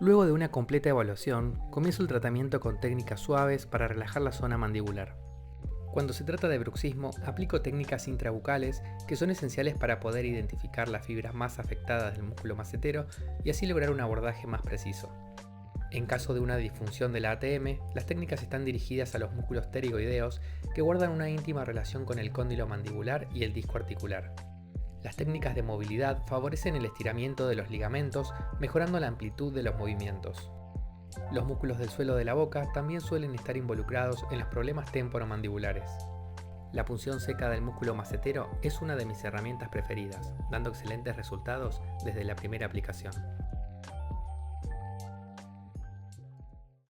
Luego de una completa evaluación, comienzo el tratamiento con técnicas suaves para relajar la zona mandibular. Cuando se trata de bruxismo, aplico técnicas intrabucales que son esenciales para poder identificar las fibras más afectadas del músculo macetero y así lograr un abordaje más preciso. En caso de una disfunción de la ATM, las técnicas están dirigidas a los músculos pterigoideos que guardan una íntima relación con el cóndilo mandibular y el disco articular. Las técnicas de movilidad favorecen el estiramiento de los ligamentos, mejorando la amplitud de los movimientos. Los músculos del suelo de la boca también suelen estar involucrados en los problemas temporomandibulares. La punción seca del músculo macetero es una de mis herramientas preferidas, dando excelentes resultados desde la primera aplicación.